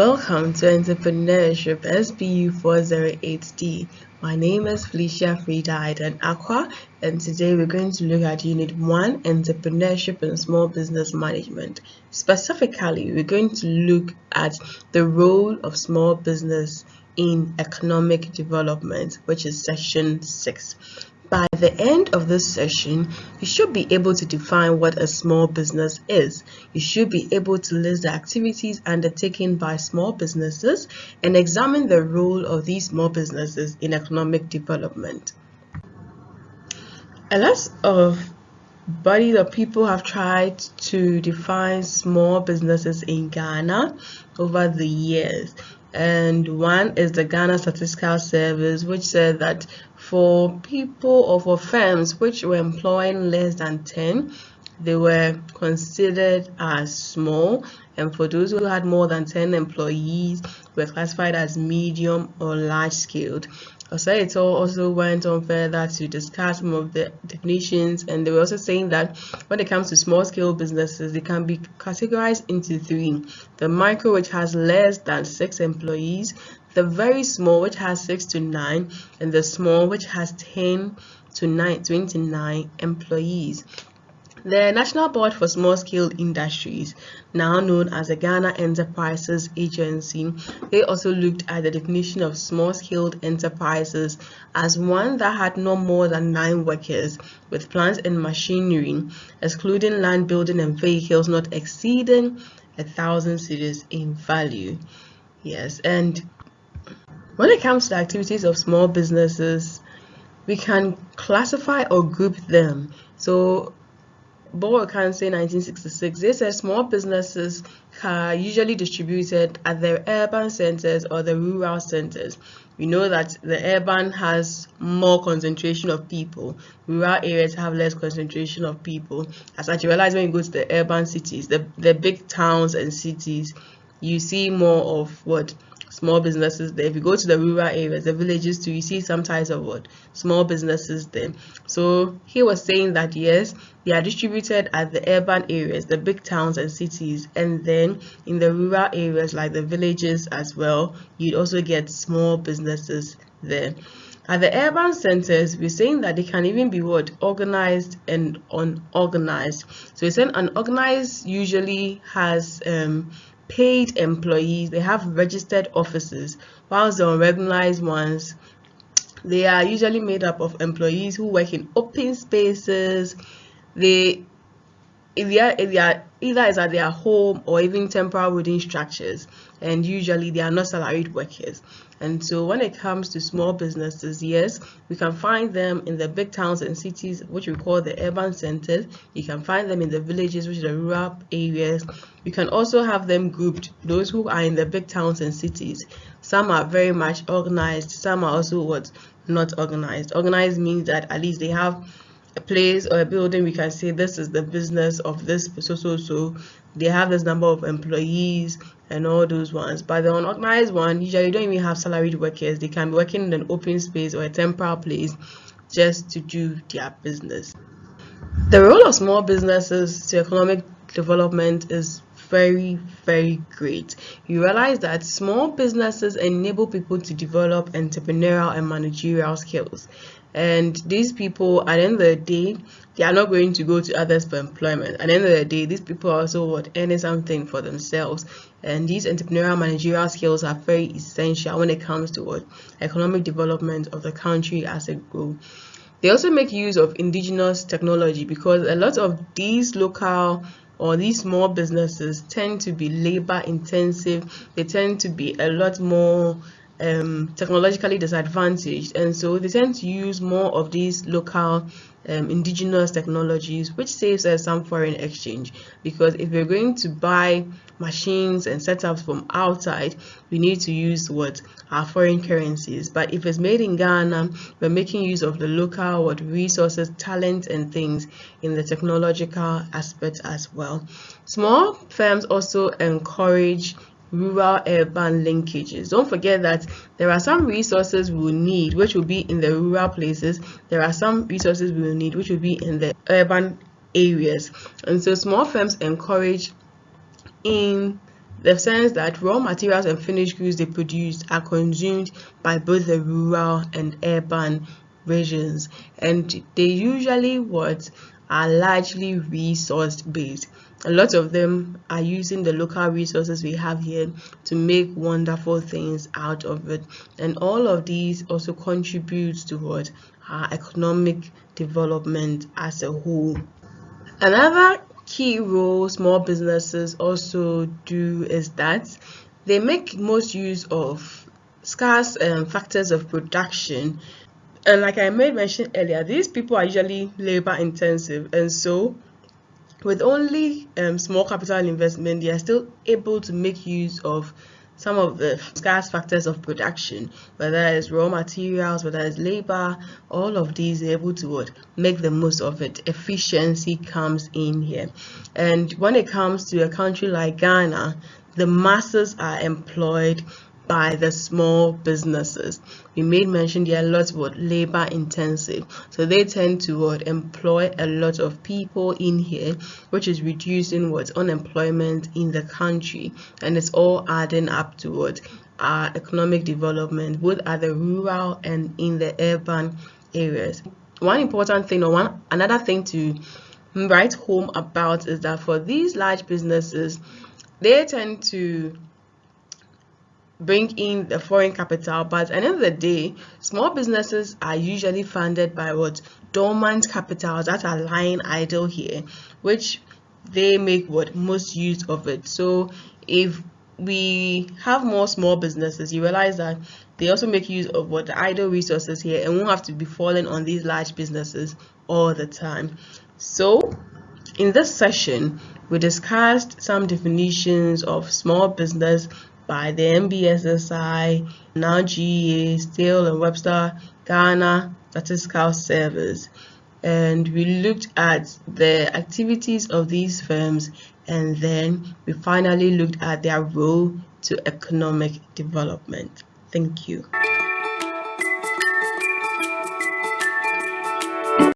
Welcome to Entrepreneurship SBU 408D. My name is Felicia Frieda Aqua, and today we're going to look at Unit 1, Entrepreneurship and Small Business Management. Specifically, we're going to look at the role of small business in economic development, which is Section 6. By the end of this session, you should be able to define what a small business is. You should be able to list the activities undertaken by small businesses and examine the role of these small businesses in economic development. A lot of bodies of people have tried to define small businesses in Ghana over the years. And one is the Ghana Statistical Service, which said that for people or for firms which were employing less than 10, they were considered as small, and for those who had more than 10 employees were classified as medium or large scaled. It also went on further to discuss some of the definitions, and they were also saying that when it comes to small scale businesses, they can be categorized into three: the micro, which has less than 6 employees, the very small, which has 6 to 9, and the small, which has 10 to 29 employees. The National Board for Small-Scale Industries, now known as the Ghana Enterprises Agency, they also looked at the definition of small-scale enterprises as one that had no more than 9 workers with plants and machinery, excluding land, building, and vehicles not exceeding 1,000 cedis in value. Yes, and when it comes to the activities of small businesses, we can classify or group them. So Board can say 1966, they said small businesses are usually distributed at the urban centers or the rural centers. We know that the urban has more concentration of people, rural areas have less concentration of people. As you realize when you go to the urban cities, the big towns and cities, you see more of what? Small businesses there. If you go to the rural areas, the villages too, you see some types of what? Small businesses there. So he was saying that yes, they are distributed at the urban areas, the big towns and cities, and then in the rural areas like the villages as well, you'd also get small businesses there. At the urban centers, we're saying that they can even be what? Organized and unorganized. So we're saying unorganized usually has paid employees, they have registered offices, whilst the unregularized ones, they are usually made up of employees who work in open spaces. They either is at their home or even temporary within structures, and usually they are not salaried workers. And so when it comes to small businesses, yes, we can find them in the big towns and cities, which we call the urban centers. You can find them in the villages, which are the rural areas. You can also have them grouped, those who are in the big towns and cities. Some are very much organized, some are also what? Not organized. Organized means that at least they have a place or a building, we can say this is the business of this, so they have this number of employees and all those ones. But the unorganized one, usually don't even have salaried workers. They can be working in an open space or a temporary place just to do their business. The role of small businesses to economic development is very, very great. You realize that small businesses enable people to develop entrepreneurial and managerial skills. And these people, at the end of the day, they are not going to go to others for employment. At the end of the day, these people are also earning something for themselves. And these entrepreneurial managerial skills are very essential when it comes to economic development of the country as a whole. They also make use of indigenous technology, because a lot of these local or these small businesses tend to be labor intensive. They tend to be a lot more technologically disadvantaged, and so they tend to use more of these local indigenous technologies, which saves us some foreign exchange, because if we're going to buy machines and setups from outside, we need to use our foreign currencies. But if it's made in Ghana, we're making use of the local resources, talent, and things in the technological aspect as well. Small firms also encourage rural-urban linkages. Don't forget that there are some resources we will need which will be in the rural places. There are some resources we will need which will be in the urban areas. And so small firms encourage in the sense that raw materials and finished goods they produce are consumed by both the rural and urban regions, and they usually are largely resource based. A lot of them are using the local resources we have here to make wonderful things out of it, and all of these also contributes to our economic development as a whole. Another key role small businesses also do is that they make most use of scarce factors of production. And like I made mention earlier, these people are usually labor intensive, and so with only small capital investment, they are still able to make use of some of the scarce factors of production, whether it's raw materials, whether it's labor. All of these are able to make the most of it. Efficiency comes in here. And when it comes to a country like Ghana, the masses are employed by the small businesses. We made mention they are a lot labor intensive, so they tend to employ a lot of people in here, which is reducing unemployment in the country, and it's all adding up to our economic development both at the rural and in the urban areas. One important thing, or another thing to write home about, is that for these large businesses, they tend to bring in the foreign capital, but at the end of the day, small businesses are usually funded by dormant capitals that are lying idle here, which they make most use of it. So if we have more small businesses, you realize that they also make use of the idle resources here and won't have to be falling on these large businesses all the time. So in this session, we discussed some definitions of small business by the NBSSI, now GEA, Steel and Webster, Ghana Statistical Service, and we looked at the activities of these firms, and then we finally looked at their role to economic development. Thank you.